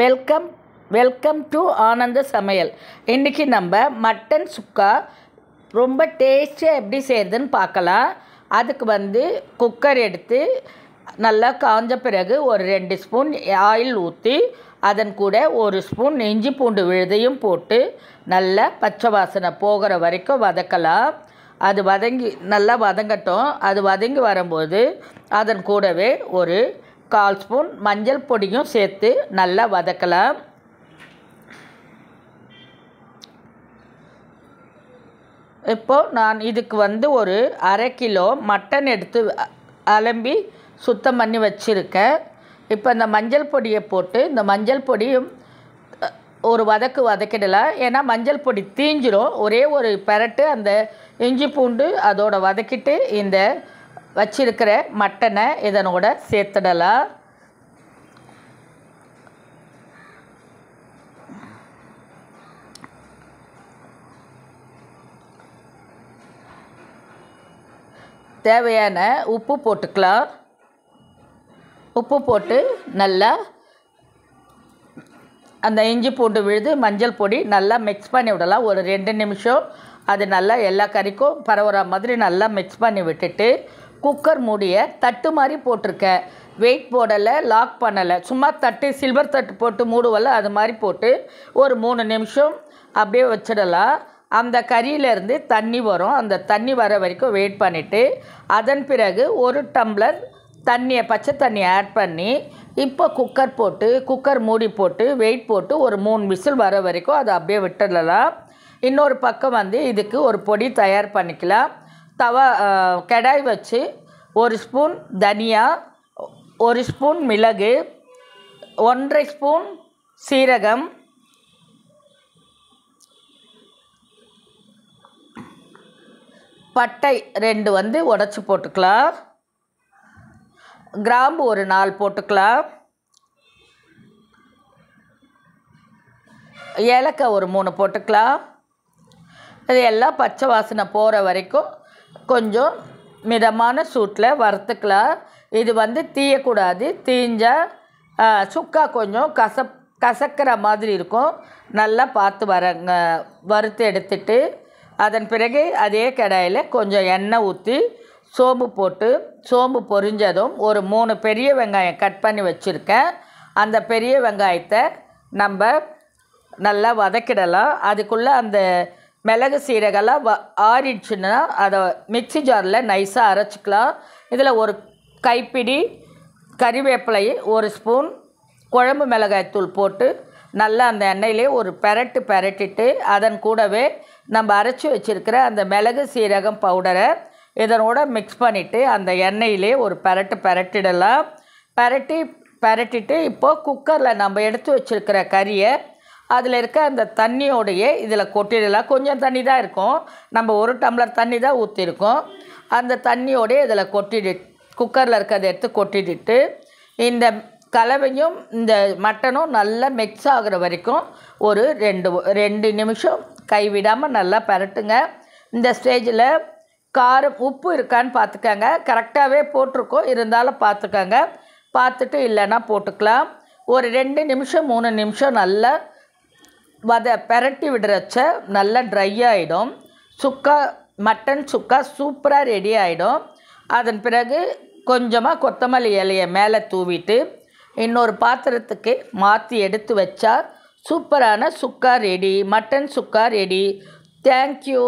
Welcome welcome to ஆனந்த சமையல். இன்றைக்கி நம்ம மட்டன் சுக்கா ரொம்ப டேஸ்டியாக எப்படி செய்கிறதுன்னு பார்க்கலாம். அதுக்கு குக்கர் எடுத்து நல்லா காஞ்ச பிறகு ஒரு 2 ஸ்பூன் ஆயில் ஊற்றி அதன் கூட 1 ஸ்பூன் இஞ்சி பூண்டு விழுதையும் போட்டு நல்லா பச்சை வாசனை போகிற வரைக்கும் வதக்கலாம். அது நல்லா வதங்கட்டும். அது வதங்கி வரும்போது அதன் கூடவே ஒரு 1/4 ஸ்பூன் மஞ்சள் பொடியும் சேர்த்து நல்லா வதக்கலாம். இப்போது நான் இதுக்கு ஒரு 1/2 கிலோ மட்டன் எடுத்து அலம்பி சுத்தம் பண்ணி வச்சுருக்கேன். இப்போ இந்த மஞ்சள் பொடியை போட்டு இந்த மஞ்சள் பொடியும் ஒரு வதக்கிடலாம். ஏன்னா மஞ்சள் பொடி தீஞ்சிரும். ஒரே ஒரு பெரட்டு அந்த இஞ்சி பூண்டு அதோட வதக்கிட்டு இந்த வச்சிருக்கிற மட்டனை இதனோட சேர்த்துடலாம். தேவையான உப்பு போட்டுக்கலாம். உப்பு போட்டு நல்லா அந்த இஞ்சி பூண்டு விழுது மஞ்சள் பொடி நல்லா மிக்ஸ் பண்ணி விடலாம். ஒரு 2 நிமிஷம் அது நல்லா எல்லா கறிக்கும் பரவுற மாதிரி நல்லா மிக்ஸ் பண்ணி விட்டுட்டு குக்கர் மூடியை தட்டு மாதிரி போட்டிருக்கேன். வெயிட் போடலை, லாக் பண்ணலை. சும்மா தட்டு சில்வர் தட்டு போட்டு மூடுவல அது மாதிரி போட்டு ஒரு 3 நிமிஷம் அப்படியே வச்சிடலாம். அந்த கறியிலேருந்து தண்ணி வரும். அந்த தண்ணி வர வரைக்கும் வெயிட் பண்ணிவிட்டு அதன் பிறகு 1 டம்ளர் தண்ணியை பச்சை தண்ணியை ஆட் பண்ணி இப்போ குக்கர் மூடி போட்டு வெயிட் போட்டு ஒரு 3 விசில் வர வரைக்கும் அதை அப்படியே விட்டுடலாம். இன்னொரு பக்கம் இதுக்கு ஒரு பொடி தயார் பண்ணிக்கலாம். கடாய் வச்சு 1 ஸ்பூன் தனியா, 1 ஸ்பூன் மிளகு, 1/2 ஸ்பூன் சீரகம், பட்டை 2 உடைச்சி போட்டுக்கலாம். கிராம்பு ஒரு 4 போட்டுக்கலாம். ஏலக்காய் ஒரு 3 போட்டுக்கலாம். இது எல்லாம் பச்சை வாசனை போகிற வரைக்கும் கொஞ்சம் மிதமான சூட்டில் வறுத்துக்கலாம். இது தீயக்கூடாது. தீஞ்சால் சுக்கா கொஞ்சம் கசக்கிற மாதிரி இருக்கும். நல்லா பார்த்து வறுத்து எடுத்துட்டு அதன் பிறகு அதே கடாயில் கொஞ்சம் எண்ணெய் ஊற்றி சோம்பு போட்டு சோம்பு பொரிஞ்சதும் ஒரு 3 பெரிய வெங்காயம் கட் பண்ணி வச்சுருக்கேன். அந்த பெரிய வெங்காயத்தை நம்ம நல்லா வதக்கிடலாம். அதுக்குள்ளே அந்த மிளகு சீரகெல்லாம் ஆறிடுச்சுன்னா அதை மிக்ஸி ஜாரில் நைஸாக அரைச்சிக்கலாம். இதில் ஒரு கைப்பிடி கறிவேப்பிலை, 1 ஸ்பூன் குழம்பு மிளகாய்த்தூள் போட்டு நல்லா அந்த எண்ணெயிலே ஒரு பெரட்டிட்டு அதன் கூடவே நம்ம அரைச்சி வச்சுருக்கிற அந்த மிளகு சீரகம் பவுடரை இதனோட மிக்ஸ் பண்ணிவிட்டு அந்த எண்ணெயிலே ஒரு பெரட்டிடலாம். பெரட்டிட்டு இப்போது குக்கரில் நம்ம எடுத்து வச்சுருக்கிற கறியை அதில் இருக்க அந்த தண்ணியோடையே இதில் கொட்டிடலாம். கொஞ்சம் தண்ணி தான் இருக்கும். நம்ம 1 டம்ளர் தண்ணி தான் ஊற்றிருக்கோம். அந்த தண்ணியோடையே இதில் குக்கரில் இருக்கிறத எடுத்து கொட்டிட்டு இந்த கலவையும் இந்த மட்டனும் நல்லா மிக்ஸ் ஆகிற வரைக்கும் ஒரு 2 நிமிஷம் கைவிடாமல் நல்லா பெரட்டுங்க. இந்த ஸ்டேஜில் காரம் உப்பு இருக்கான்னு பார்த்துக்கங்க. கரெக்டாகவே போட்டிருக்கோம், இருந்தாலும் பார்த்துக்கங்க. பார்த்துட்டு இல்லைன்னா போட்டுக்கலாம். ஒரு 2 நிமிஷம் 3 நிமிஷம் நல்லா பெரட்டி விடுறச்ச நல்லா ட்ரை ஆகிடும். மட்டன் சுக்கா சூப்பராக ரெடி ஆகிடும். அதன் பிறகு கொஞ்சமாக கொத்தமல்லி இலையை மேலே தூவிட்டு இன்னொரு பாத்திரத்துக்கு மாற்றி எடுத்து வச்சா சூப்பரான சுக்கா ரெடி. மட்டன் சுக்கா ரெடி. தேங்க்யூ.